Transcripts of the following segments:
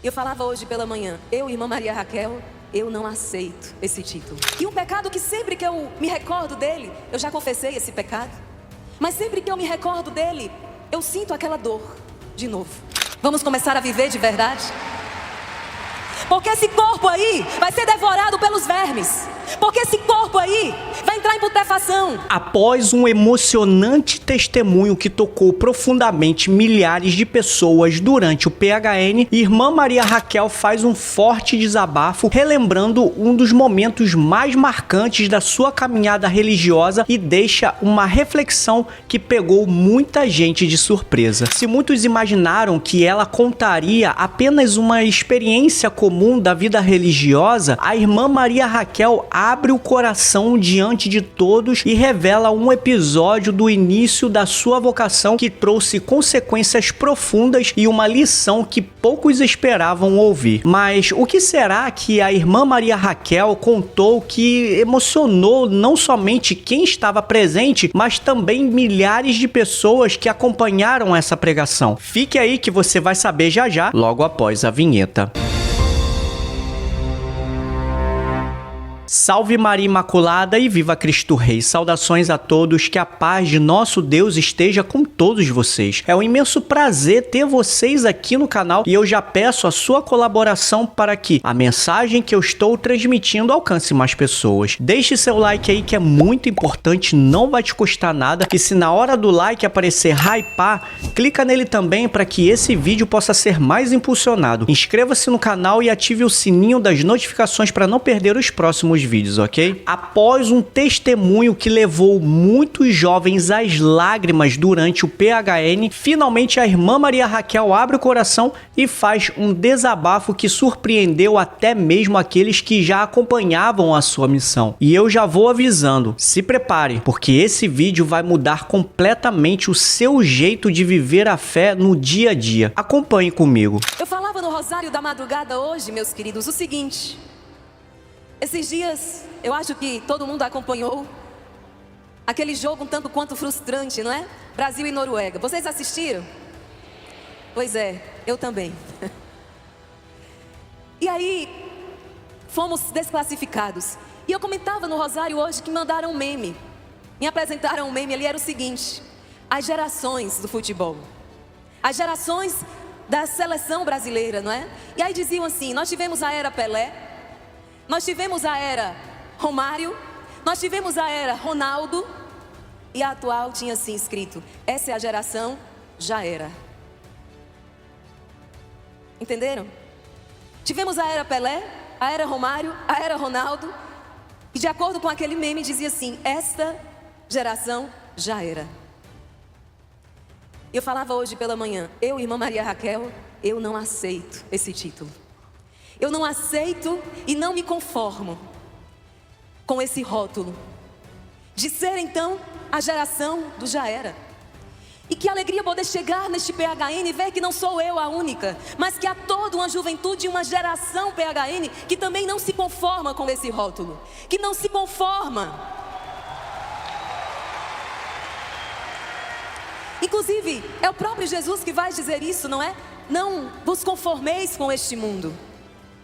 Eu falava hoje pela manhã, eu, irmã Maria Raquel, eu não aceito esse título. E um pecado que sempre que eu me recordo dele, eu já confessei esse pecado, mas sempre que eu me recordo dele, eu sinto aquela dor de novo. Vamos começar a viver de verdade? Porque esse corpo aí vai ser devorado pelos vermes. Porque esse corpo aí vai entrar em putrefação. Após um emocionante testemunho que tocou profundamente milhares de pessoas durante o PHN, irmã Maria Raquel faz um forte desabafo, relembrando um dos momentos mais marcantes da sua caminhada religiosa e deixa uma reflexão que pegou muita gente de surpresa. Se muitos imaginaram que ela contaria apenas uma experiência comum da vida religiosa, a irmã Maria Raquel abre o coração diante de todos e revela um episódio do início da sua vocação que trouxe consequências profundas e uma lição que poucos esperavam ouvir. Mas o que será que a irmã Maria Raquel contou que emocionou não somente quem estava presente, mas também milhares de pessoas que acompanharam essa pregação? Fique aí que você vai saber já já, logo após a vinheta. Salve Maria Imaculada e viva Cristo Rei! Saudações a todos, que a paz de nosso Deus esteja com todos vocês. É um imenso prazer ter vocês aqui no canal e eu já peço a sua colaboração para que a mensagem que eu estou transmitindo alcance mais pessoas. Deixe seu like aí que é muito importante, não vai te custar nada, e se na hora do like aparecer hypar, clica nele também para que esse vídeo possa ser mais impulsionado. Inscreva-se no canal e ative o sininho das notificações para não perder os próximos vídeos, ok? Após um testemunho que levou muitos jovens às lágrimas durante o PHN, finalmente a irmã Maria Raquel abre o coração e faz um desabafo que surpreendeu até mesmo aqueles que já acompanhavam a sua missão. E eu já vou avisando, se prepare, porque esse vídeo vai mudar completamente o seu jeito de viver a fé no dia a dia. Acompanhe comigo. Eu falava no Rosário da Madrugada hoje, meus queridos, o seguinte: esses dias, eu acho que todo mundo acompanhou aquele jogo um tanto quanto frustrante, não é? Brasil e Noruega. Vocês assistiram? Pois é, eu também. E aí, fomos desclassificados. E eu comentava no Rosário hoje que mandaram um meme. Me apresentaram um meme ali, era o seguinte: as gerações do futebol. As gerações da seleção brasileira, não é? E aí diziam assim: nós tivemos a era Pelé, nós tivemos a era Romário, nós tivemos a era Ronaldo, e a atual tinha assim escrito: essa é a geração, já era. Entenderam? Tivemos a era Pelé, a era Romário, a era Ronaldo, e de acordo com aquele meme dizia assim: esta geração já era. Eu falava hoje pela manhã, eu, irmã Maria Raquel, eu não aceito esse título. Eu não aceito e não me conformo com esse rótulo de ser então a geração do já era. E que alegria poder chegar neste PHN e ver que não sou eu a única, mas que há toda uma juventude e uma geração PHN que também não se conforma com esse rótulo, que não se conforma. Inclusive, é o próprio Jesus que vai dizer isso, não é? Não vos conformeis com este mundo.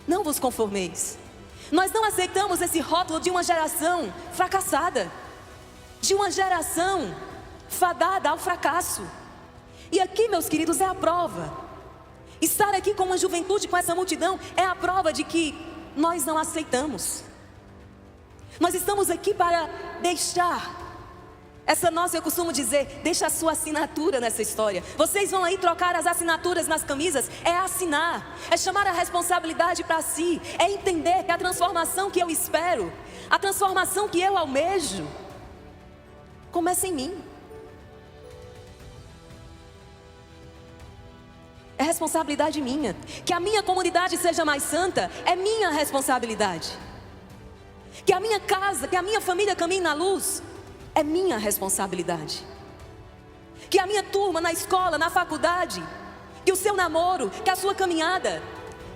Não vos conformeis. Nós não aceitamos esse rótulo de uma geração fracassada, de uma geração fadada ao fracasso. E aqui, meus queridos, é a prova. Estar aqui com uma juventude, com essa multidão, é a prova de que nós não aceitamos. Nós estamos aqui para deixar essa nossa, eu costumo dizer, deixa a sua assinatura nessa história. Vocês vão aí trocar as assinaturas nas camisas, é assinar, é chamar a responsabilidade para si, é entender que a transformação que eu espero, a transformação que eu almejo, começa em mim. É responsabilidade minha. Que a minha comunidade seja mais santa, é minha responsabilidade. Que a minha casa, que a minha família caminhe na luz, é minha responsabilidade. Que a minha turma na escola, na faculdade, que o seu namoro, que a sua caminhada,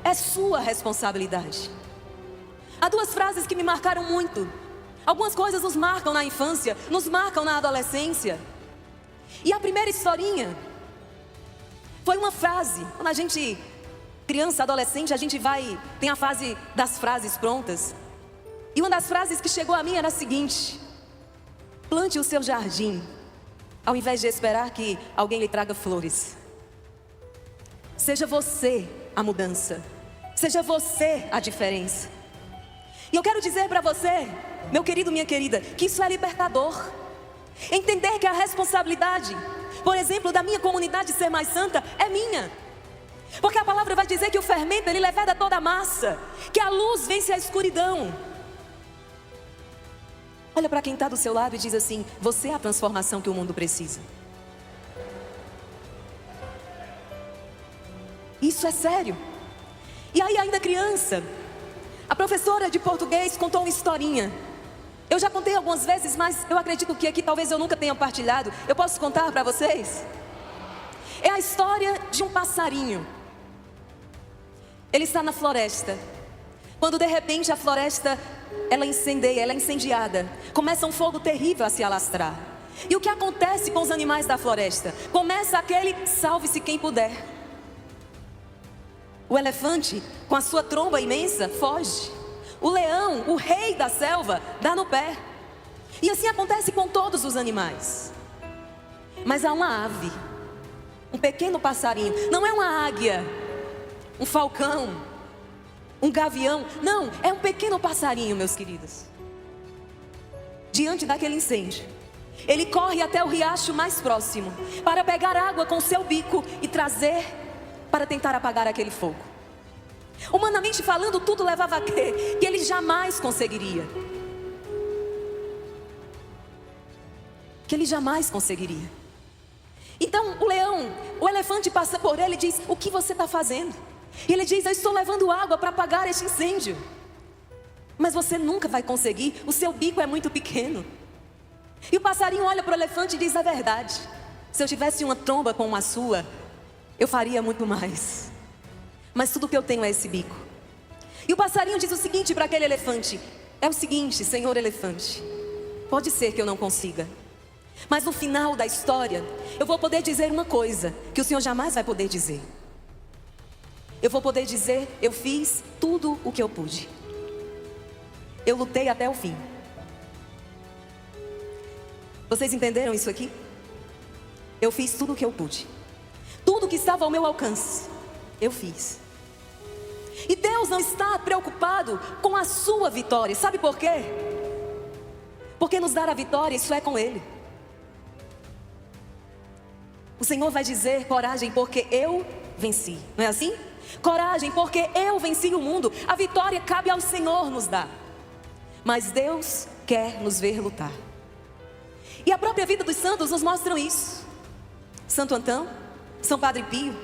é sua responsabilidade. Há duas frases que me marcaram muito. Algumas coisas nos marcam na infância, nos marcam na adolescência. E a primeira historinha foi uma frase, quando a gente Criança, adolescente, a gente tem a fase das frases prontas. E uma das frases que chegou a mim era a seguinte: plante o seu jardim, ao invés de esperar que alguém lhe traga flores. Seja você a mudança. Seja você a diferença. E eu quero dizer para você, meu querido, minha querida, que isso é libertador. Entender que a responsabilidade, por exemplo, da minha comunidade Ser Mais Santa é minha. Porque a palavra vai dizer que o fermento, ele leveda toda a massa, que a luz vence a escuridão. Olha para quem está do seu lado e diz assim: você é a transformação que o mundo precisa. Isso é sério. E aí, ainda criança, a professora de português contou uma historinha. Eu já contei algumas vezes, mas eu acredito que aqui talvez eu nunca tenha partilhado. Eu posso contar para vocês? É a história de um passarinho. Ele está na floresta. Quando de repente a floresta, ela incendeia, ela é incendiada. Começa um fogo terrível a se alastrar. E o que acontece com os animais da floresta? Começa aquele salve-se quem puder. O elefante, com a sua tromba imensa, foge. O leão, o rei da selva, dá no pé. E assim acontece com todos os animais. Mas há uma ave, um pequeno passarinho. Não é uma águia, um falcão, um gavião. Não, é um pequeno passarinho, meus queridos. Diante daquele incêndio, ele corre até o riacho mais próximo para pegar água com seu bico e trazer para tentar apagar aquele fogo. Humanamente falando, tudo levava a crer que ele jamais conseguiria. Que ele jamais conseguiria. Então o leão, o elefante passa por ele e diz: o que você está fazendo? E ele diz: eu estou levando água para apagar este incêndio. Mas você nunca vai conseguir, o seu bico é muito pequeno. E o passarinho olha para o elefante e diz: é verdade, se eu tivesse uma tromba como a sua, eu faria muito mais. Mas tudo que eu tenho é esse bico. E o passarinho diz o seguinte para aquele elefante: é o seguinte, senhor elefante, pode ser que eu não consiga, mas no final da história eu vou poder dizer uma coisa que o senhor jamais vai poder dizer. Eu vou poder dizer: eu fiz tudo o que eu pude. Eu lutei até o fim. Vocês entenderam isso aqui? Eu fiz tudo o que eu pude. Tudo que estava ao meu alcance, eu fiz. E Deus não está preocupado com a sua vitória. Sabe por quê? Porque nos dar a vitória, isso é com Ele. O Senhor vai dizer: coragem, porque eu venci. Não é assim? Coragem, porque eu venci o mundo. A vitória cabe ao Senhor nos dar. Mas Deus quer nos ver lutar. E a própria vida dos santos nos mostram isso. Santo Antão, São Padre Pio.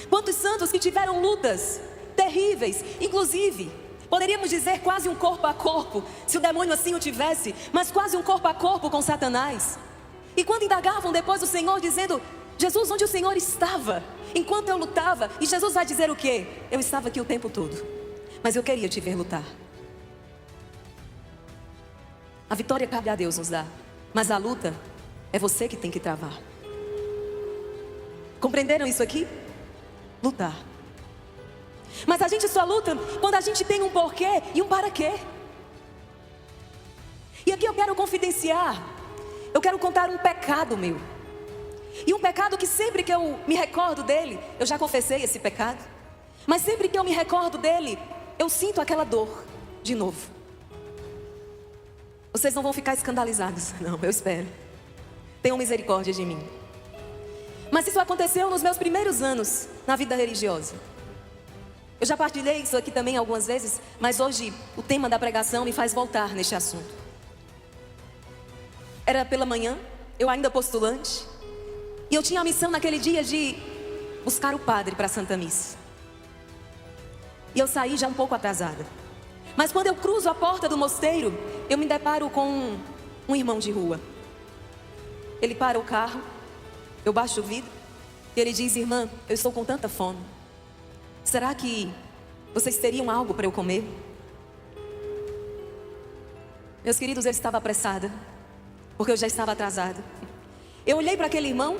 Quantos santos que tiveram lutas terríveis, inclusive, poderíamos dizer quase um corpo a corpo, se o demônio assim o tivesse, mas quase um corpo a corpo com Satanás. E quando indagavam depois o Senhor dizendo: Jesus, onde o Senhor estava enquanto eu lutava? E Jesus vai dizer o quê? Eu estava aqui o tempo todo, mas eu queria te ver lutar. A vitória cabe a Deus nos dar, mas a luta é você que tem que travar. Compreenderam isso aqui? Lutar. Mas a gente só luta quando a gente tem um porquê e um para quê. E aqui eu quero confidenciar, eu quero contar um pecado meu. E um pecado que sempre que eu me recordo dele, eu já confessei esse pecado, mas sempre que eu me recordo dele, eu sinto aquela dor de novo. Vocês não vão ficar escandalizados, não, eu espero. Tenham misericórdia de mim. Mas isso aconteceu nos meus primeiros anos na vida religiosa. Eu já partilhei isso aqui também algumas vezes, mas hoje o tema da pregação me faz voltar neste assunto. Era pela manhã, eu ainda postulante, e eu tinha a missão naquele dia de buscar o padre para a Santa Missa. E eu saí já um pouco atrasada. Mas quando eu cruzo a porta do mosteiro, eu me deparo com um irmão de rua. Ele para o carro, eu baixo o vidro e ele diz: irmã, eu estou com tanta fome. Será que vocês teriam algo para eu comer? Meus queridos, eu estava apressada, porque eu já estava atrasada. Eu olhei para aquele irmão,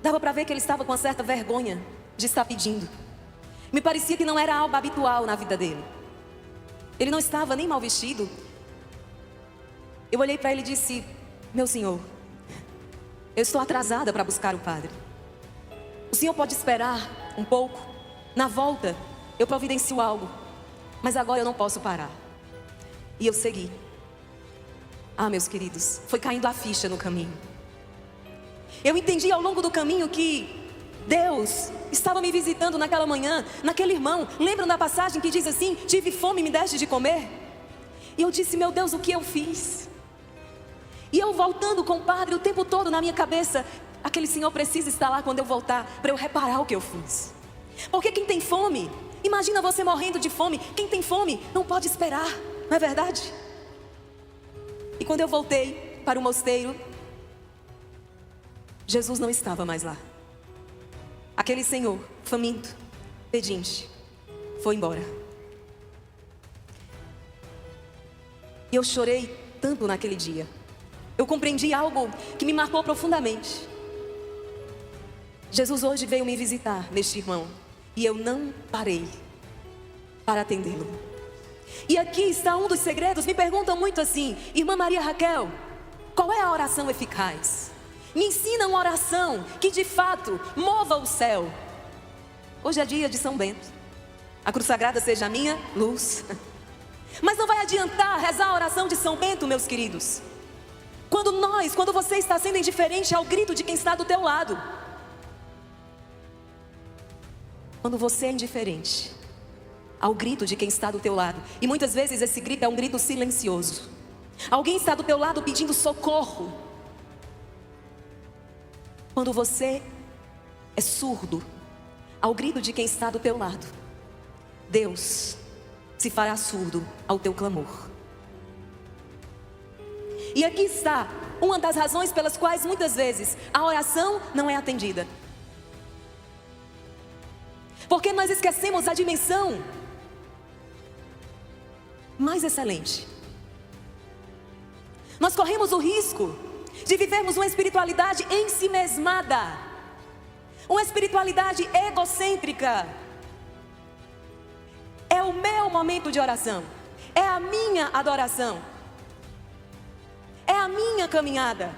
dava para ver que ele estava com uma certa vergonha de estar pedindo. Me parecia que não era algo habitual na vida dele. Ele não estava nem mal vestido. Eu olhei para ele e disse: meu senhor, eu estou atrasada para buscar o padre. O senhor pode esperar um pouco? Na volta, eu providencio algo. Mas agora eu não posso parar. E eu segui. Ah, meus queridos, foi caindo a ficha no caminho. Eu entendi ao longo do caminho que Deus estava me visitando naquela manhã, naquele irmão. Lembram da passagem que diz assim: tive fome e me deste de comer? E eu disse: meu Deus, o que eu fiz? E eu voltando com o padre o tempo todo na minha cabeça: aquele senhor precisa estar lá quando eu voltar, para eu reparar o que eu fiz. Porque quem tem fome, imagina você morrendo de fome. Quem tem fome não pode esperar, não é verdade? E quando eu voltei para o mosteiro, Jesus não estava mais lá. Aquele senhor, faminto, pedinte, foi embora. E eu chorei tanto naquele dia. Eu compreendi algo que me marcou profundamente. Jesus hoje veio me visitar neste irmão, e eu não parei para atendê-lo. E aqui está um dos segredos. Me perguntam muito assim: irmã Maria Raquel, qual é a oração eficaz? Me ensina uma oração que de fato mova o céu. Hoje é dia de São Bento. A cruz sagrada seja a minha luz. Mas não vai adiantar rezar a oração de São Bento, meus queridos, quando você está sendo indiferente ao grito de quem está do teu lado. Quando você é indiferente ao grito de quem está do teu lado. E muitas vezes esse grito é um grito silencioso. Alguém está do teu lado pedindo socorro. Quando você é surdo ao grito de quem está do teu lado, Deus se fará surdo ao teu clamor. E aqui está uma das razões pelas quais muitas vezes a oração não é atendida. Porque nós esquecemos a dimensão mais excelente. Nós corremos o risco de vivermos uma espiritualidade ensimesmada, uma espiritualidade egocêntrica. É o meu momento de oração, é a minha adoração, é a minha caminhada.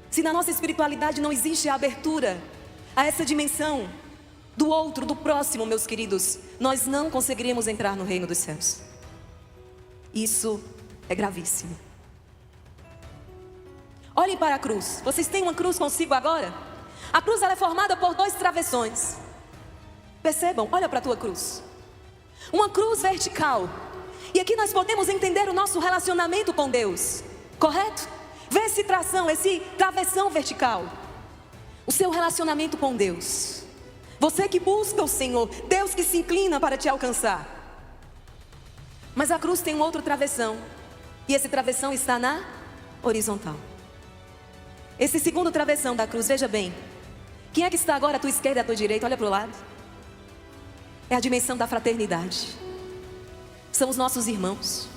Se na nossa espiritualidade não existe a abertura a essa dimensão do outro, do próximo, meus queridos, nós não conseguiremos entrar no reino dos céus. Isso é gravíssimo. Olhem para a cruz. Vocês têm uma cruz consigo agora? A cruz ela é formada por 2 travessões. Percebam, olha para a tua cruz. Uma cruz vertical. E aqui nós podemos entender o nosso relacionamento com Deus, correto? Vê esse travessão vertical. O seu relacionamento com Deus. Você que busca o Senhor, Deus que se inclina para te alcançar. Mas a cruz tem um outro travessão. E esse travessão está na horizontal. Esse segundo travessão da cruz, veja bem. Quem é que está agora à tua esquerda e à tua direita? Olha para o lado. É a dimensão da fraternidade. São os nossos irmãos.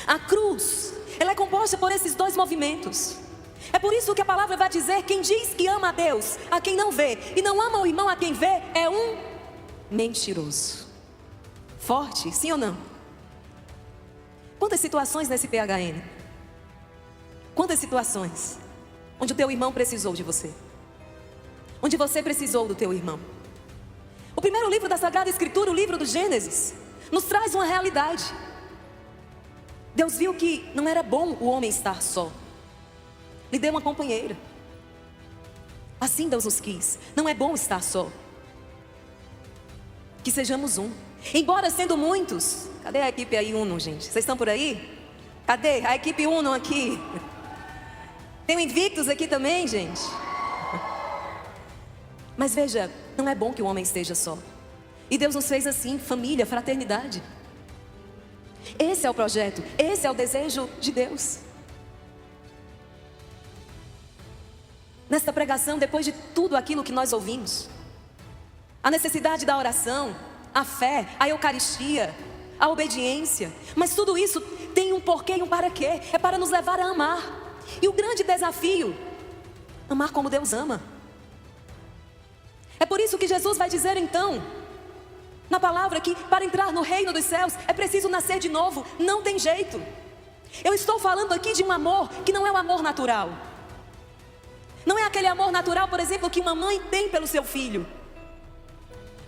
A cruz, ela é composta por esses 2 movimentos. É por isso que a palavra vai dizer: quem diz que ama a Deus, a quem não vê, e não ama o irmão a quem vê, é um mentiroso. Forte, sim ou não? Quantas situações nesse PHN? Quantas situações onde o teu irmão precisou de você, onde você precisou do teu irmão? O primeiro livro da Sagrada Escritura, o livro do Gênesis, nos traz uma realidade. Deus viu que não era bom o homem estar só, lhe deu uma companheira. Assim Deus nos quis. Não é bom estar só, que sejamos um. Embora sendo muitos. Cadê a equipe aí Uno, gente? Vocês estão por aí? Cadê a equipe Uno aqui? Tem o Invictus aqui também, gente. Mas veja, não é bom que o homem esteja só. E Deus nos fez assim, família, fraternidade. Esse é o projeto, esse é o desejo de Deus. Nesta pregação, depois de tudo aquilo que nós ouvimos, a necessidade da oração, a fé, a Eucaristia, a obediência, mas tudo isso tem um porquê e um para quê. É para nos levar a amar. E o grande desafio, amar como Deus ama. É por isso que Jesus vai dizer então, na palavra, que para entrar no reino dos céus é preciso nascer de novo, não tem jeito. Eu estou falando aqui de um amor que não é um amor natural. Não é aquele amor natural, por exemplo, que uma mãe tem pelo seu filho.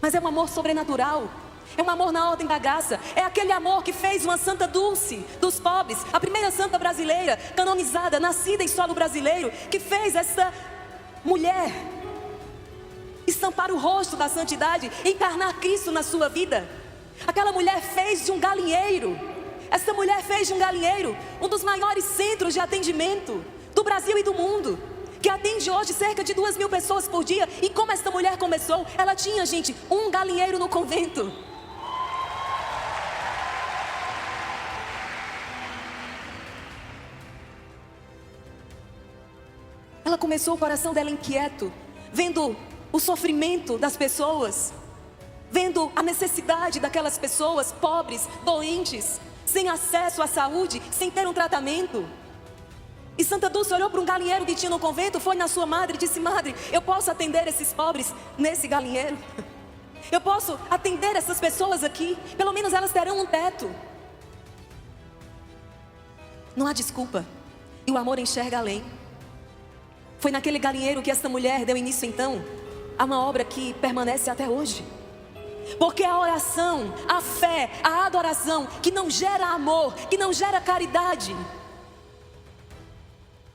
Mas é um amor sobrenatural. É um amor na ordem da graça. É aquele amor que fez uma Santa Dulce dos pobres, a primeira santa brasileira, canonizada, nascida em solo brasileiro, que fez essa mulher estampar o rosto da santidade, encarnar Cristo na sua vida. Aquela mulher fez de um galinheiro, essa mulher fez de um galinheiro um dos maiores centros de atendimento do Brasil e do mundo, que atende hoje cerca de 2.000 pessoas por dia. E como esta mulher começou? Ela tinha, gente, um galinheiro no convento. Ela começou, o coração dela inquieto, vendo o sofrimento das pessoas, vendo a necessidade daquelas pessoas pobres, doentes, sem acesso à saúde, sem ter um tratamento. E Santa Dulce olhou para um galinheiro que tinha no convento, foi na sua madre e disse: madre, eu posso atender esses pobres nesse galinheiro? Eu posso atender essas pessoas aqui? Pelo menos elas terão um teto. Não há desculpa. E o amor enxerga além. Foi naquele galinheiro que esta mulher deu início então a uma obra que permanece até hoje. Porque a oração, a fé, a adoração que não gera amor, que não gera caridade,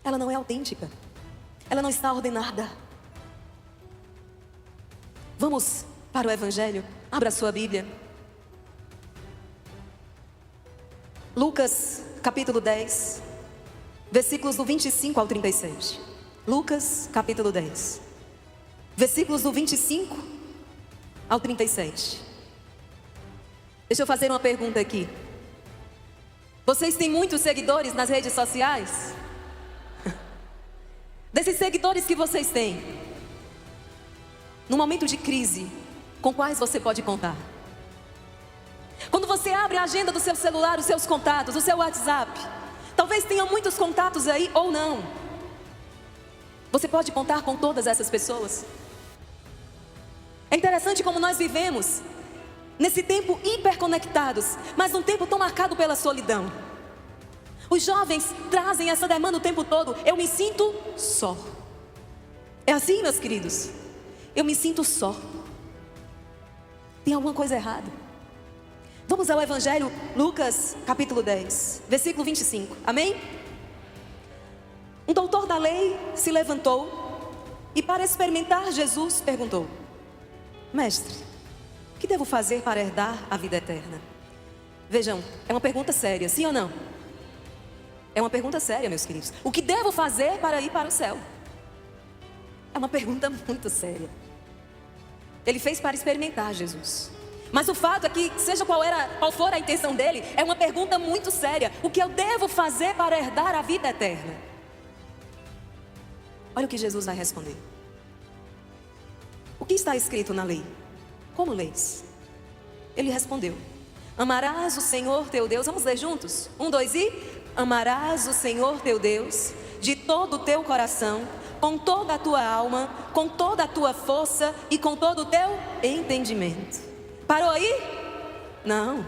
ela não é autêntica. Ela não está ordenada. Vamos para o Evangelho. Abra a sua Bíblia. Lucas capítulo 10, versículos do 25 ao 36. Lucas capítulo 10, versículos do 25 ao 36. Deixa eu fazer uma pergunta aqui. Vocês têm muitos seguidores nas redes sociais? Desses seguidores que vocês têm, no momento de crise, com quais você pode contar? Quando você abre a agenda do seu celular, os seus contatos, o seu WhatsApp, talvez tenha muitos contatos aí ou não. Você pode contar com todas essas pessoas? É interessante como nós vivemos nesse tempo hiperconectados, mas num tempo tão marcado pela solidão. Os jovens trazem essa demanda o tempo todo. Eu me sinto só. É assim, meus queridos? Eu me sinto só. Tem alguma coisa errada? Vamos ao Evangelho, Lucas capítulo 10, versículo 25, amém? Um doutor da lei se levantou e, para experimentar Jesus, perguntou: mestre, o que devo fazer para herdar a vida eterna? Vejam, é uma pergunta séria, sim ou não? É uma pergunta séria, meus queridos. O que devo fazer para ir para o céu? É uma pergunta muito séria. Ele fez para experimentar Jesus. Mas o fato é que, seja qual for a intenção dele, é uma pergunta muito séria. O que eu devo fazer para herdar a vida eterna? Olha o que Jesus vai responder. O que está escrito na lei? Como leis? Ele respondeu: amarás o Senhor teu Deus. Vamos ler juntos? 1, 2 e... amarás o Senhor teu Deus de todo o teu coração, com toda a tua alma, com toda a tua força e com todo o teu entendimento. Parou aí? Não.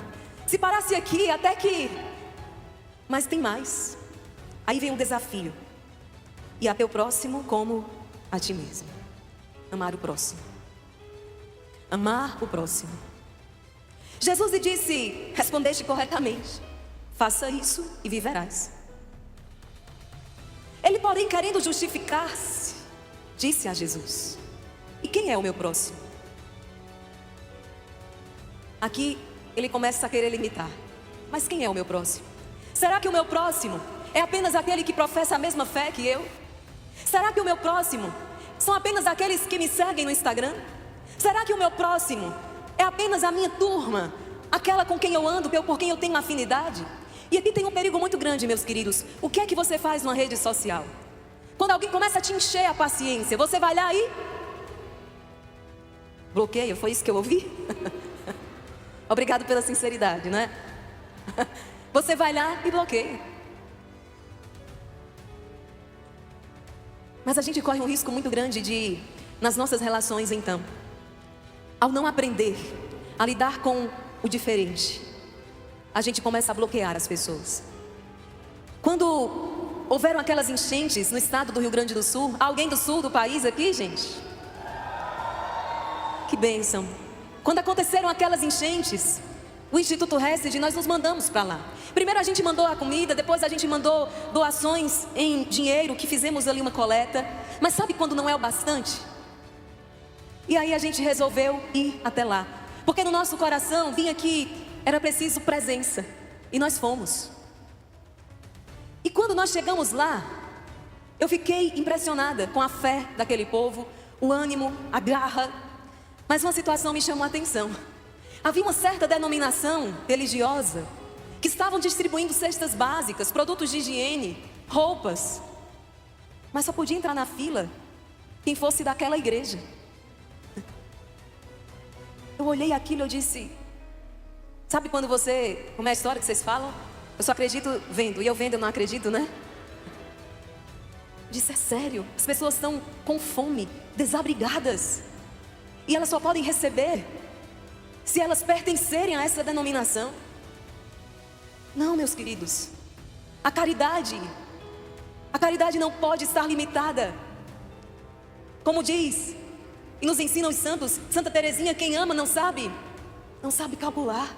Se parasse aqui, até que... Mas tem mais. Aí vem um desafio. E a teu próximo como a ti mesmo. Amar o próximo. Amar o próximo. Jesus lhe disse: respondeste corretamente. Faça isso e viverás. Ele, porém, querendo justificar-se, disse a Jesus: e quem é o meu próximo? Aqui ele começa a querer limitar. Mas quem é o meu próximo? Será que o meu próximo é apenas aquele que professa a mesma fé que eu? Será que o meu próximo são apenas aqueles que me seguem no Instagram? Será que o meu próximo é apenas a minha turma, aquela com quem eu ando, por quem eu tenho afinidade? E aqui tem um perigo muito grande, meus queridos. O que é que você faz numa rede social? Quando alguém começa a te encher a paciência, você vai lá e... bloqueia, foi isso que eu ouvi? Obrigado pela sinceridade, não é? Você vai lá e bloqueia. Mas a gente corre um risco muito grande de, nas nossas relações então, ao não aprender a lidar com o diferente, a gente começa a bloquear as pessoas. Quando houveram aquelas enchentes no estado do Rio Grande do Sul, alguém do sul do país aqui, gente? Que bênção! Quando aconteceram aquelas enchentes, o Instituto Hesed, nós nos mandamos para lá. Primeiro a gente mandou a comida, depois a gente mandou doações em dinheiro, que fizemos ali uma coleta. Mas sabe quando não é o bastante? E aí a gente resolveu ir até lá. Porque no nosso coração vinha que era preciso presença. E nós fomos. E quando nós chegamos lá, eu fiquei impressionada com a fé daquele povo, o ânimo, a garra. Mas uma situação me chamou a atenção. Havia uma certa denominação religiosa que estavam distribuindo cestas básicas, produtos de higiene, roupas. Mas só podia entrar na fila quem fosse daquela igreja. Eu olhei aquilo e eu disse... Sabe quando você... Como é a história que vocês falam? Eu só acredito vendo. E eu vendo, eu não acredito, né? Eu disse, é sério. As pessoas estão com fome, desabrigadas. E elas só podem receber se elas pertencerem a essa denominação. Não, meus queridos. A caridade não pode estar limitada. Como diz e nos ensinam os santos, Santa Teresinha, quem ama não sabe calcular.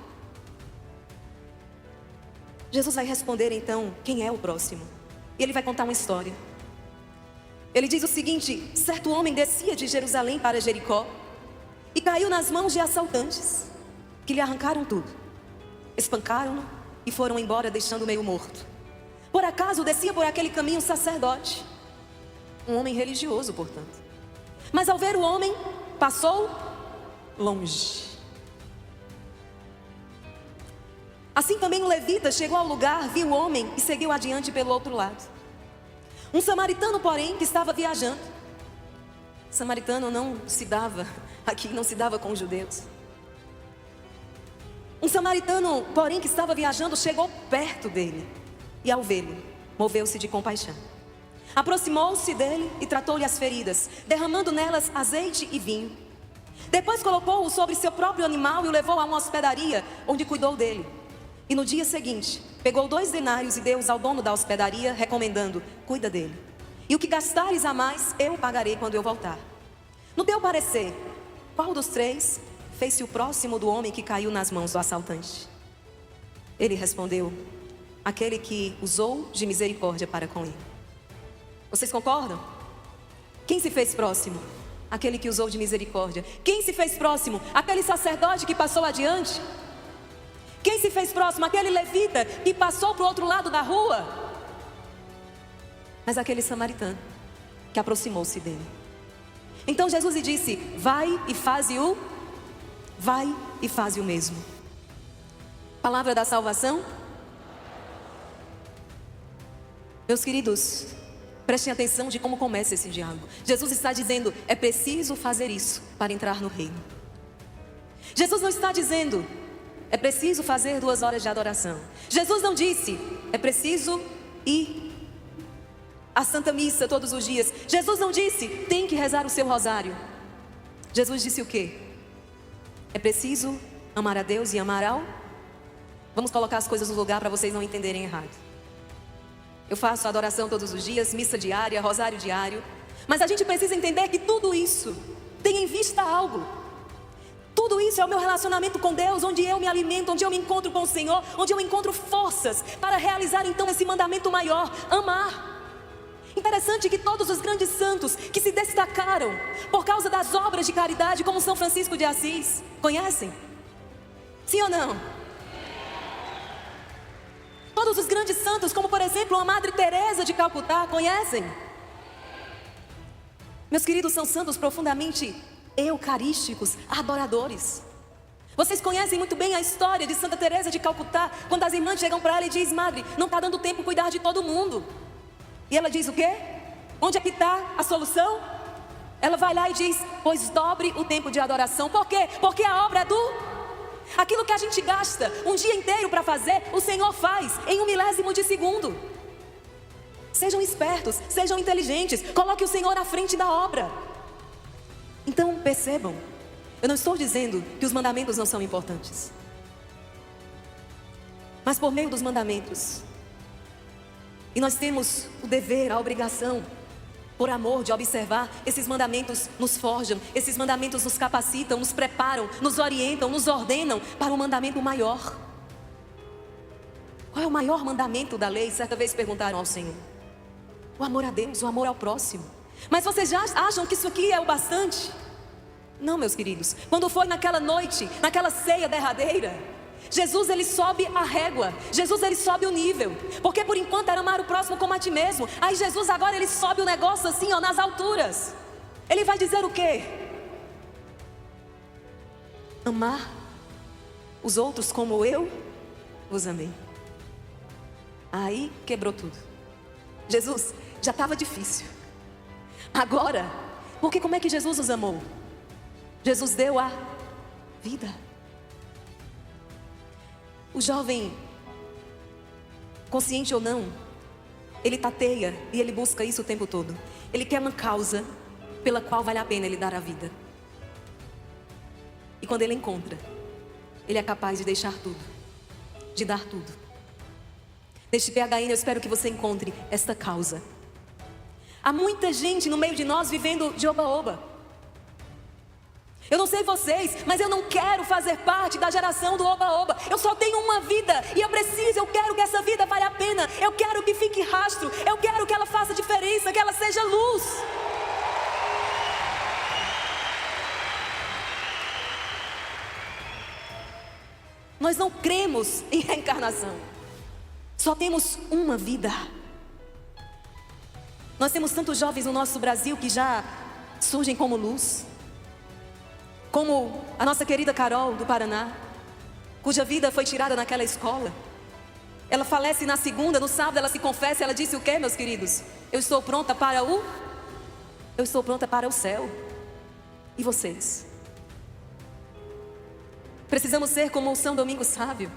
Jesus vai responder então quem é o próximo. E ele vai contar uma história. Ele diz o seguinte: certo homem descia de Jerusalém para Jericó e caiu nas mãos de assaltantes, que lhe arrancaram tudo, espancaram-no e foram embora, deixando-o meio morto. Por acaso descia por aquele caminho um sacerdote, um homem religioso, portanto. Mas ao ver o homem, passou longe. Assim também o levita chegou ao lugar, viu o homem e seguiu adiante pelo outro lado. Um samaritano, porém, que estava viajando. Samaritano não se dava com os judeus. Um samaritano, porém, que estava viajando, chegou perto dele. E ao vê-lo, moveu-se de compaixão. Aproximou-se dele e tratou-lhe as feridas, derramando nelas azeite e vinho. Depois colocou-o sobre seu próprio animal e o levou a uma hospedaria, onde cuidou dele. E no dia seguinte, pegou 2 denários e deu-os ao dono da hospedaria, recomendando: cuida dele. E o que gastares a mais, eu pagarei quando eu voltar. No teu parecer, qual dos 3 fez-se o próximo do homem que caiu nas mãos do assaltante? Ele respondeu: aquele que usou de misericórdia para com ele. Vocês concordam? Quem se fez próximo? Aquele que usou de misericórdia. Quem se fez próximo? Aquele sacerdote que passou adiante. Quem se fez próximo? Aquele levita que passou para o outro lado da rua. Mas aquele samaritano que aproximou-se dele. Então Jesus lhe disse: vai e faze o mesmo. Palavra da salvação. Meus queridos, prestem atenção de como começa esse diálogo. Jesus está dizendo: é preciso fazer isso para entrar no reino. Jesus não está dizendo: é preciso fazer 2 horas de adoração. Jesus não disse: é preciso ir à Santa Missa todos os dias. Jesus não disse: tem que rezar o seu rosário. Jesus disse o quê? É preciso amar a Deus e amar ao... Vamos colocar as coisas no lugar para vocês não entenderem errado. Eu faço adoração todos os dias, missa diária, rosário diário. Mas a gente precisa entender que tudo isso tem em vista algo. Tudo isso é o meu relacionamento com Deus, onde eu me alimento, onde eu me encontro com o Senhor, onde eu encontro forças para realizar então esse mandamento maior: amar. Interessante que todos os grandes santos que se destacaram por causa das obras de caridade, como São Francisco de Assis, conhecem? Sim ou não? Todos os grandes santos, como por exemplo a Madre Teresa de Calcutá, conhecem? Meus queridos, são santos profundamente eucarísticos, adoradores. Vocês conhecem muito bem a história de Santa Teresa de Calcutá, quando as irmãs chegam para ela e dizem: madre, não está dando tempo cuidar de todo mundo. E ela diz o quê? Onde é que está a solução? Ela vai lá e diz: pois dobre o tempo de adoração. Por quê? Porque a obra é do... Aquilo que a gente gasta um dia inteiro para fazer, o Senhor faz em 1/1000 de segundo. Sejam espertos, sejam inteligentes, coloque o Senhor à frente da obra. Então percebam Eu não estou dizendo que os mandamentos não são importantes. Mas por meio dos mandamentos, e nós temos o dever, a obrigação, por amor, de observar, esses mandamentos nos forjam, esses mandamentos nos capacitam, nos preparam, nos orientam, nos ordenam para um mandamento maior. Qual é o maior mandamento da lei? Certa vez perguntaram ao Senhor. O amor a Deus, o amor ao próximo. Mas vocês já acham que isso aqui é o bastante? Não, meus queridos. Quando foi naquela noite, naquela ceia derradeira, Jesus, ele sobe a régua. Jesus, ele sobe o nível. Porque por enquanto era amar o próximo como a ti mesmo. Aí Jesus agora, ele sobe o negócio assim, ó, nas alturas. Ele vai dizer o quê? Amar os outros como eu os amei. Aí quebrou tudo. Jesus, já estava difícil. Agora, porque como é que Jesus os amou? Jesus deu a vida. O jovem, consciente ou não, ele tateia e ele busca isso o tempo todo. Ele quer uma causa pela qual vale a pena ele dar a vida. E quando ele encontra, ele é capaz de deixar tudo, de dar tudo. Neste PHN eu espero que você encontre esta causa. Há muita gente no meio de nós vivendo de oba-oba. Eu não sei vocês, mas eu não quero fazer parte da geração do oba-oba. Eu só tenho uma vida e eu quero que essa vida valha a pena. Eu quero que fique rastro, eu quero que ela faça diferença, que ela seja luz. Nós não cremos em reencarnação. Só temos uma vida. Nós temos tantos jovens no nosso Brasil que já surgem como luz. Como a nossa querida Carol do Paraná, cuja vida foi tirada naquela escola. Ela falece na segunda, no sábado ela se confessa, ela disse o quê, meus queridos? Eu estou pronta para o céu. E vocês? Precisamos ser como o São Domingos Sábio,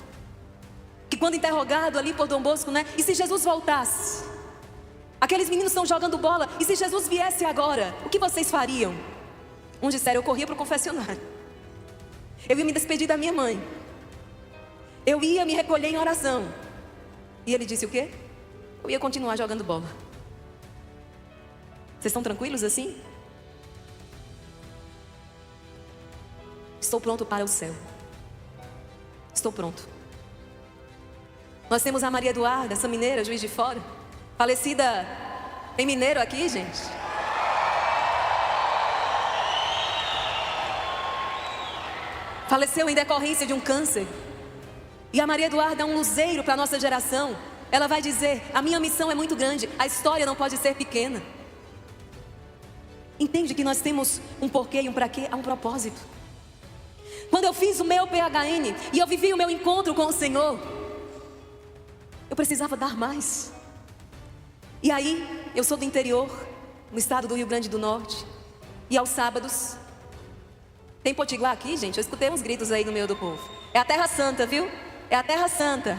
que quando interrogado ali por Dom Bosco, né? E se Jesus voltasse? Aqueles meninos estão jogando bola. E se Jesus viesse agora, o que vocês fariam? Uns disseram, eu corria para o confessionário. Eu ia me despedir da minha mãe. Eu ia me recolher em oração. E ele disse o quê? Eu ia continuar jogando bola. Vocês estão tranquilos assim? Estou pronto para o céu. Estou pronto. Nós temos a Maria Eduarda, essa mineira, Juiz de Fora, falecida em mineiro aqui, gente. Faleceu em decorrência de um câncer. E a Maria Eduarda é um luzeiro para a nossa geração. Ela vai dizer, a minha missão é muito grande, a história não pode ser pequena. Entende que nós temos um porquê e um para quê, há um propósito. Quando eu fiz o meu PHN e eu vivi o meu encontro com o Senhor, eu precisava dar mais. E aí, eu sou do interior, no estado do Rio Grande do Norte. E aos sábados, tem potiguar aqui, gente? Eu escutei uns gritos aí no meio do povo. É a Terra Santa, viu? É a Terra Santa.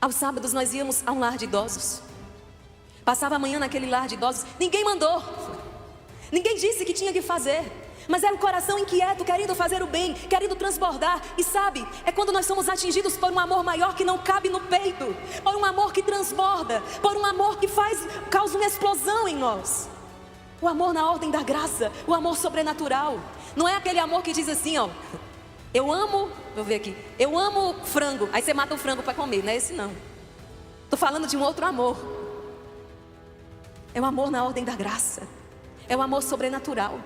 Aos sábados nós íamos a um lar de idosos. Passava a manhã naquele lar de idosos. Ninguém mandou. Ninguém disse que tinha que fazer. Mas era o coração inquieto, querendo fazer o bem, querendo transbordar. E sabe, é quando nós somos atingidos por um amor maior que não cabe no peito. Por um amor que transborda. Por um amor que causa uma explosão em nós. O amor na ordem da graça, o amor sobrenatural. Não é aquele amor que diz assim, ó, eu amo, vou ver aqui, eu amo frango, aí você mata o frango para comer, não é esse não. Estou falando de um outro amor. É o amor na ordem da graça. É o amor sobrenatural.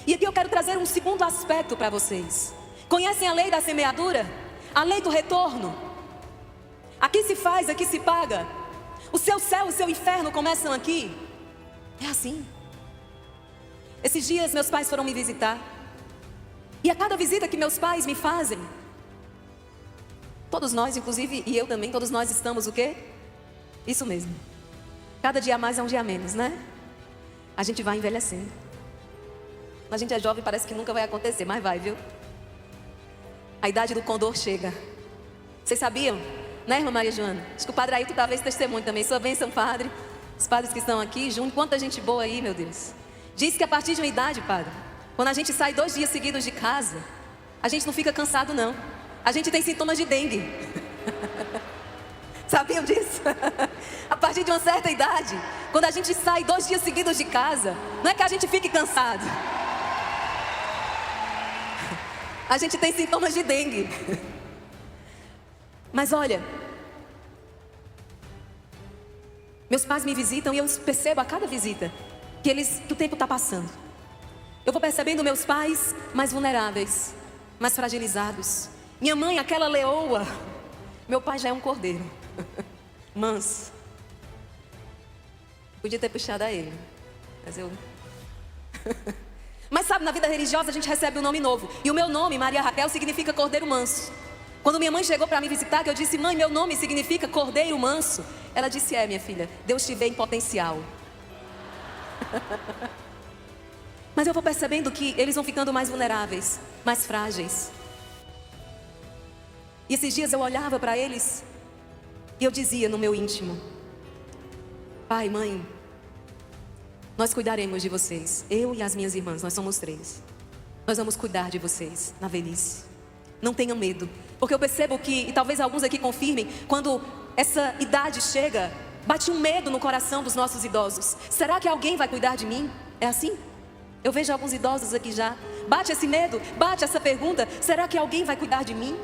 E aqui eu quero trazer um segundo aspecto para vocês. Conhecem a lei da semeadura? A lei do retorno? Aqui se faz, aqui se paga. O seu céu, o seu inferno começam aqui. É assim. Esses dias meus pais foram me visitar. E a cada visita que meus pais me fazem, todos nós, inclusive, e eu também, todos nós estamos o quê? Isso mesmo. Cada dia mais é um dia menos, né? A gente vai envelhecendo. A gente é jovem, parece que nunca vai acontecer, mas vai, viu? A idade do condor chega. Vocês sabiam? Né, irmã Maria Joana? Acho que o padre Ailton talvez testemunhe também. Sua bênção, padre. Os padres que estão aqui, junto. Quanta gente boa aí, meu Deus. Diz que a partir de uma idade, padre, Quando a gente sai 2 dias seguidos de casa, a gente não fica cansado não. A gente tem sintomas de dengue. Sabiam disso? A partir de uma certa idade, quando a gente sai 2 dias seguidos de casa, não é que a gente fique cansado. A gente tem sintomas de dengue. Mas olha, meus pais me visitam e eu percebo a cada visita que o tempo está passando. Eu vou percebendo meus pais mais vulneráveis, mais fragilizados. Minha mãe, aquela leoa. Meu pai já é um cordeiro. Manso. Podia ter puxado a ele, mas eu... Mas sabe, na vida religiosa a gente recebe um nome novo. E o meu nome, Maria Raquel, significa cordeiro manso. Quando minha mãe chegou para me visitar, que eu disse: mãe, meu nome significa cordeiro manso. Ela disse: minha filha, Deus te vê em potencial. Mas eu vou percebendo que eles vão ficando mais vulneráveis, mais frágeis. E esses dias eu olhava para eles e eu dizia no meu íntimo: pai, mãe, nós cuidaremos de vocês. Eu e as minhas irmãs, nós somos 3. Nós vamos cuidar de vocês na velhice. Não tenham medo. Porque eu percebo que, e talvez alguns aqui confirmem, quando essa idade chega, bate um medo no coração dos nossos idosos. Será que alguém vai cuidar de mim? É assim? Eu vejo alguns idosos aqui já. Bate esse medo, bate essa pergunta: será que alguém vai cuidar de mim?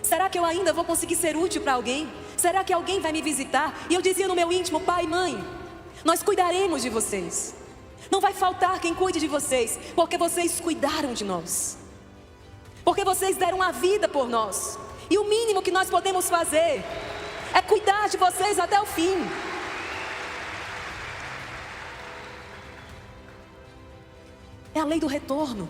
Será que eu ainda vou conseguir ser útil para alguém? Será que alguém vai me visitar? E eu dizia no meu íntimo: pai, mãe, nós cuidaremos de vocês. Não vai faltar quem cuide de vocês, porque vocês cuidaram de nós. Porque vocês deram a vida por nós. E o mínimo que nós podemos fazer é cuidar de vocês até o fim. É a lei do retorno.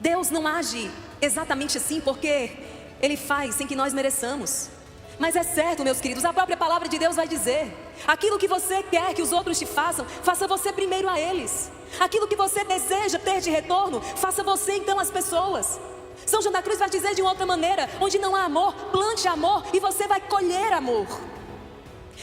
Deus não age exatamente assim porque Ele faz sem que nós mereçamos. Mas é certo, meus queridos, a própria palavra de Deus vai dizer: aquilo que você quer que os outros te façam, faça você primeiro a eles. Aquilo que você deseja ter de retorno, faça você então às pessoas. São João da Cruz vai dizer de uma outra maneira: onde não há amor, plante amor e você vai colher amor.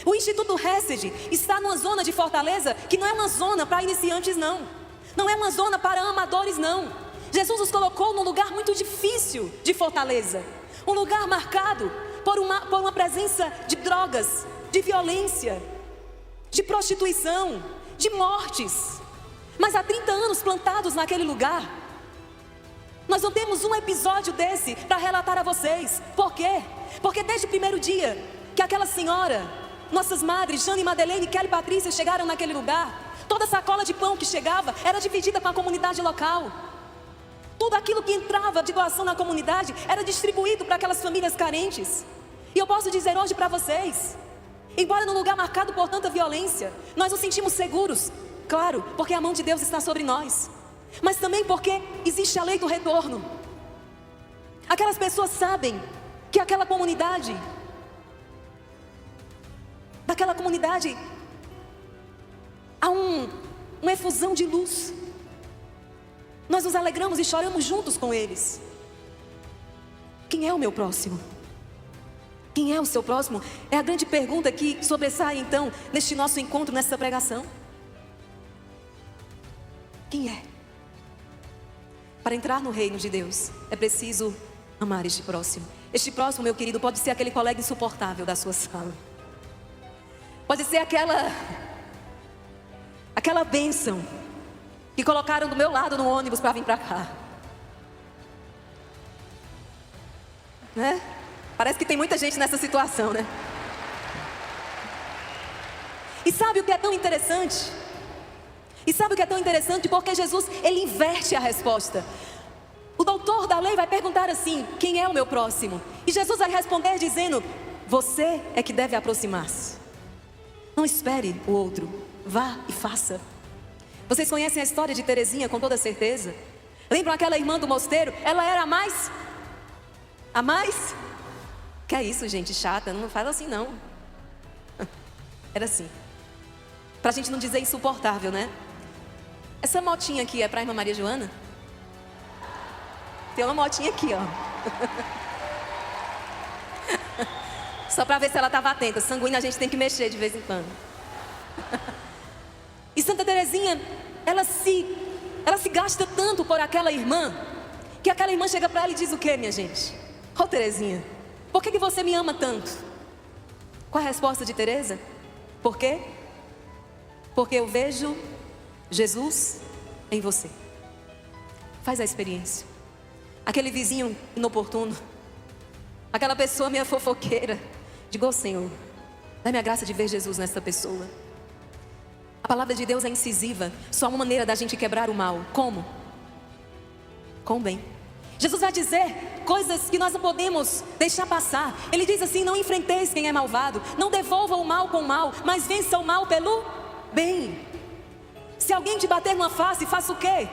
O Instituto Hesed está numa zona de Fortaleza que não é uma zona para iniciantes não. Não é uma zona para amadores não. Jesus os colocou num lugar muito difícil de Fortaleza. Um lugar marcado por uma presença de drogas, de violência, de prostituição, de mortes. Mas há 30 anos plantados naquele lugar. Nós não temos um episódio desse para relatar a vocês. Por quê? Porque desde o primeiro dia que aquela senhora, nossas madres, Jane, Madeleine, Kelly e Patrícia chegaram naquele lugar, toda sacola de pão que chegava era dividida com a comunidade local. Tudo aquilo que entrava de doação na comunidade era distribuído para aquelas famílias carentes. E eu posso dizer hoje para vocês, embora num lugar marcado por tanta violência, nós nos sentimos seguros. Claro, porque a mão de Deus está sobre nós. Mas também porque existe a lei do retorno. Aquelas pessoas sabem que aquela comunidade, daquela comunidade, há uma efusão de luz. Nós nos alegramos e choramos juntos com eles. Quem é o meu próximo? Quem é o seu próximo? É a grande pergunta que sobressai então neste nosso encontro, nessa pregação. Quem é? Para entrar no reino de Deus é preciso amar este próximo. Este próximo, meu querido, pode ser aquele colega insuportável da sua sala. Pode ser aquela bênção que colocaram do meu lado no ônibus para vir para cá. Né? Parece que tem muita gente nessa situação, né? E sabe o que é tão interessante? Porque Jesus, Ele inverte a resposta. O doutor da lei vai perguntar assim: quem é o meu próximo? E Jesus vai responder dizendo: você é que deve aproximar-se. Não espere o outro, vá e faça. Vocês conhecem a história de Terezinha com toda certeza. Lembram aquela irmã do mosteiro? Ela era a mais? Que é isso, gente, chata, não fala assim não. Era assim. Pra gente não dizer insuportável, né? Essa motinha aqui é pra irmã Maria Joana? Tem uma motinha aqui, ó. Só pra ver se ela estava atenta. Sanguínea a gente tem que mexer de vez em quando. E Santa Terezinha, ela se ela se gasta tanto por aquela irmã, que aquela irmã chega para ela e diz o quê, minha gente? Ô Terezinha, por que você me ama tanto? Qual a resposta de Teresa? Por quê? Porque eu vejo Jesus em você. Faz a experiência. Aquele vizinho inoportuno, aquela pessoa minha fofoqueira, diga: ô Senhor, dá-me a graça de ver Jesus nessa pessoa. A palavra de Deus é incisiva. Só uma maneira da gente quebrar o mal. Como? Com o bem. Jesus vai dizer coisas que nós não podemos deixar passar. Ele diz assim: não enfrenteis quem é malvado, não devolva o mal com o mal, mas vença o mal pelo bem. Se alguém te bater numa face, faça o quê?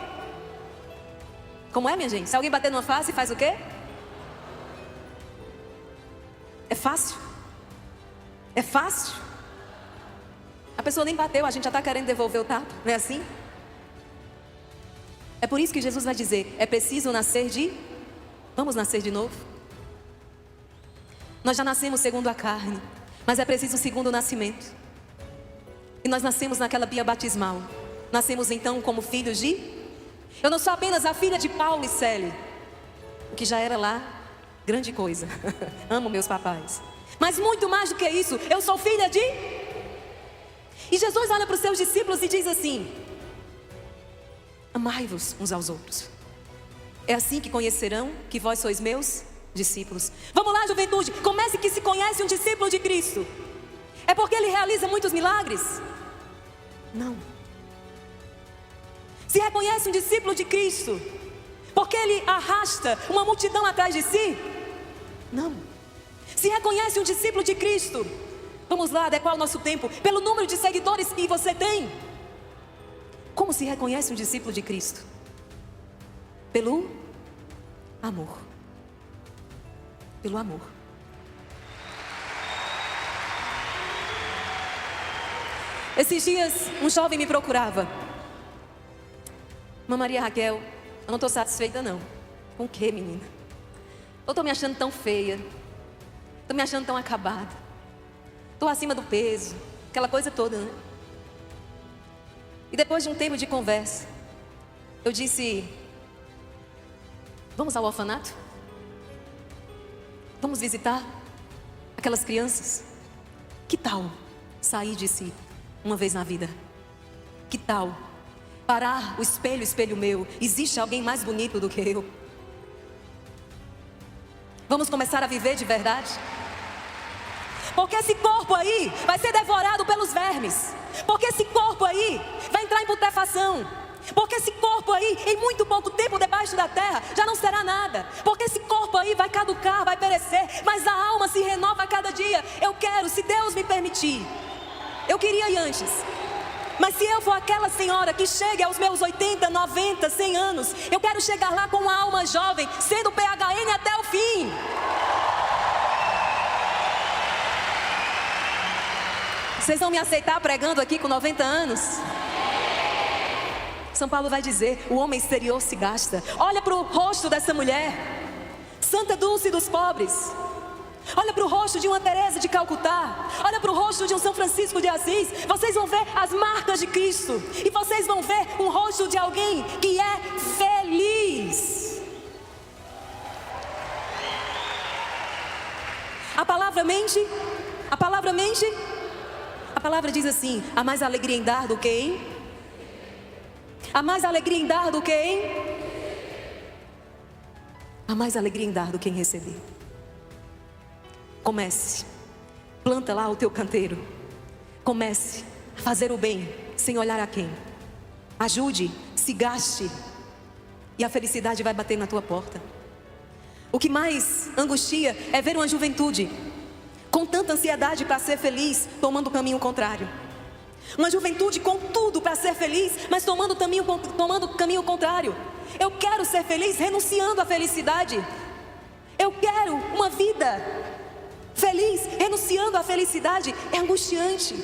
Como é, minha gente? Se alguém bater numa face, faz o quê? É fácil? É fácil? A pessoa nem bateu, a gente já está querendo devolver o tapa, não é assim? É por isso que Jesus vai dizer: é preciso nascer de... Vamos nascer de novo? Nós já nascemos segundo a carne, mas é preciso o segundo nascimento. E nós nascemos naquela pia batismal. Nascemos então como filhos de... Eu não sou apenas a filha de Paulo e Célia, o que já era lá grande coisa. Amo meus papais. Mas muito mais do que isso, eu sou filha de... E Jesus olha para os seus discípulos e diz assim: amai-vos uns aos outros. É assim que conhecerão que vós sois meus discípulos. Vamos lá, juventude, comece que se conhece um discípulo de Cristo. É porque ele realiza muitos milagres? Não. Se reconhece um discípulo de Cristo porque ele arrasta uma multidão atrás de si? Não. Se reconhece um discípulo de Cristo, vamos lá, adequar o nosso tempo, pelo número de seguidores que você tem. Como se reconhece um discípulo de Cristo? Pelo amor. Pelo amor. Esses dias, um jovem me procurava: Irmã Maria Raquel, eu não estou satisfeita não. Com o quê, menina? Eu estou me achando tão feia, estou me achando tão acabada, estou acima do peso, aquela coisa toda, né? E depois de um tempo de conversa, eu disse: vamos ao orfanato? Vamos visitar aquelas crianças? Que tal sair de si uma vez na vida? Que tal parar o espelho, espelho meu? Existe alguém mais bonito do que eu? Vamos começar a viver de verdade? Porque esse corpo aí vai ser devorado pelos vermes. Porque esse corpo aí vai entrar em putrefação. Porque esse corpo aí, em muito pouco tempo debaixo da terra, já não será nada. Porque esse corpo aí vai caducar, vai perecer, mas a alma se renova a cada dia. Eu quero, se Deus me permitir, eu queria ir antes, mas se eu for aquela senhora que chega aos meus 80, 90, 100 anos, eu quero chegar lá com uma alma jovem, sendo PHN até o fim. Vocês vão me aceitar pregando aqui com 90 anos? São Paulo vai dizer: o homem exterior se gasta. Olha para o rosto dessa mulher, Santa Dulce dos pobres. Olha para o rosto de uma Teresa de Calcutá. Olha para o rosto de um São Francisco de Assis. Vocês vão ver as marcas de Cristo. E vocês vão ver um rosto de alguém que é feliz. A palavra mente? A palavra mente? A palavra diz assim: há mais alegria em dar do que em... Há mais alegria em dar do que em... Há mais alegria em dar do que em receber. Comece, planta lá o teu canteiro. Comece a fazer o bem sem olhar a quem. Ajude, se gaste, e a felicidade vai bater na tua porta. O que mais angustia é ver uma juventude com tanta ansiedade para ser feliz, tomando o caminho contrário. Uma juventude com tudo para ser feliz, mas tomando o caminho contrário. Eu quero ser feliz renunciando à felicidade. Eu quero uma vida feliz renunciando à felicidade. É angustiante.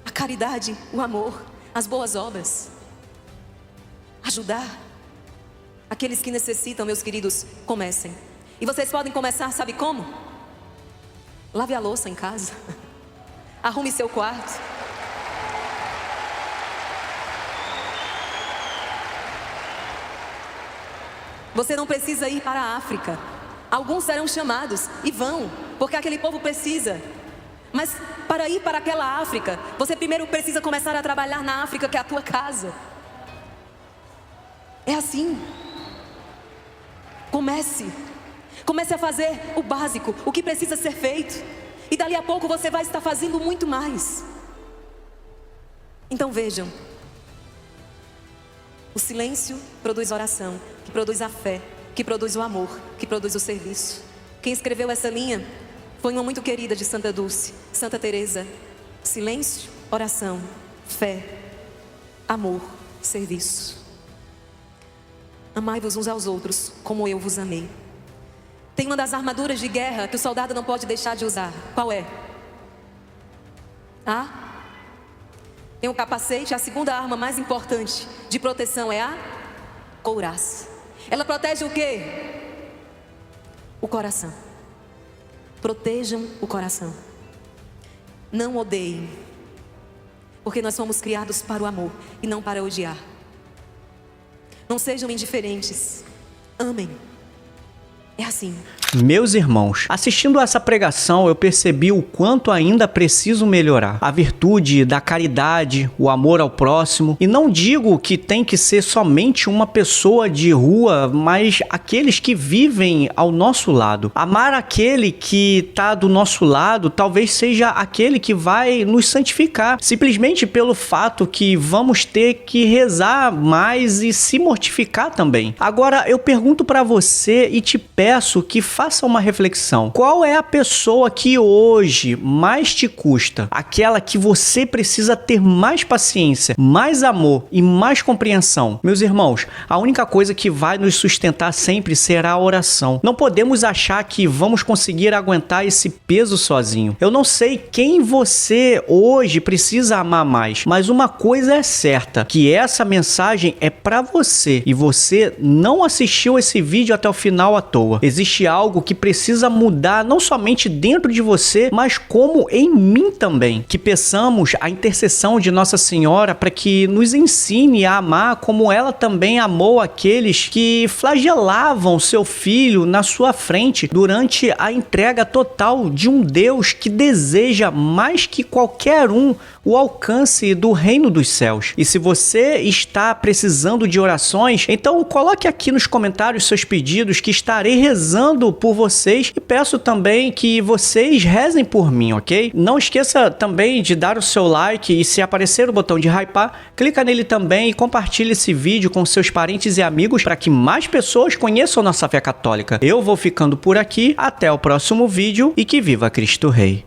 A caridade, o amor, as boas obras, ajudar aqueles que necessitam, meus queridos, comecem. E vocês podem começar, sabe como? Lave a louça em casa. Arrume seu quarto. Você não precisa ir para a África. Alguns serão chamados e vão, porque aquele povo precisa. Mas para ir para aquela África, você primeiro precisa começar a trabalhar na África, que é a tua casa. É assim. Comece a fazer o básico, o que precisa ser feito. E dali a pouco você vai estar fazendo muito mais. Então vejam. O silêncio produz oração, que produz a fé, que produz o amor, que produz o serviço. Quem escreveu essa linha foi uma muito querida de Santa Dulce, Santa Teresa. Silêncio, oração, fé, amor, serviço. Amai-vos uns aos outros, como eu vos amei. Tem uma das armaduras de guerra que o soldado não pode deixar de usar. Qual é? Tem um capacete, a segunda arma mais importante de proteção é a couraça. Ela protege o quê? O coração. Protejam o coração. Não odeiem. Porque nós fomos criados para o amor e não para odiar. Não sejam indiferentes. Amem. É assim. Meus irmãos, assistindo a essa pregação, eu percebi o quanto ainda preciso melhorar. A virtude da caridade, o amor ao próximo. E não digo que tem que ser somente uma pessoa de rua, mas aqueles que vivem ao nosso lado. Amar aquele que está do nosso lado talvez seja aquele que vai nos santificar. Simplesmente pelo fato que vamos ter que rezar mais e se mortificar também. Agora, eu pergunto para você e te peço que faça uma reflexão. Qual é a pessoa que hoje mais te custa? Aquela que você precisa ter mais paciência, mais amor e mais compreensão. Meus irmãos, a única coisa que vai nos sustentar sempre será a oração. Não podemos achar que vamos conseguir aguentar esse peso sozinho. Eu não sei quem você hoje precisa amar mais, mas uma coisa é certa, que essa mensagem é para você e você não assistiu esse vídeo até o final à toa. Existe algo que precisa mudar não somente dentro de você, mas como em mim também. Que peçamos a intercessão de Nossa Senhora para que nos ensine a amar como ela também amou aqueles que flagelavam seu filho na sua frente durante a entrega total de um Deus que deseja mais que qualquer um o alcance do reino dos céus. E se você está precisando de orações, então coloque aqui nos comentários seus pedidos que estarei rezando por vocês e peço também que vocês rezem por mim, ok? Não esqueça também de dar o seu like e se aparecer o botão de hypar, clica nele também e compartilhe esse vídeo com seus parentes e amigos para que mais pessoas conheçam nossa fé católica. Eu vou ficando por aqui, até o próximo vídeo e que viva Cristo Rei!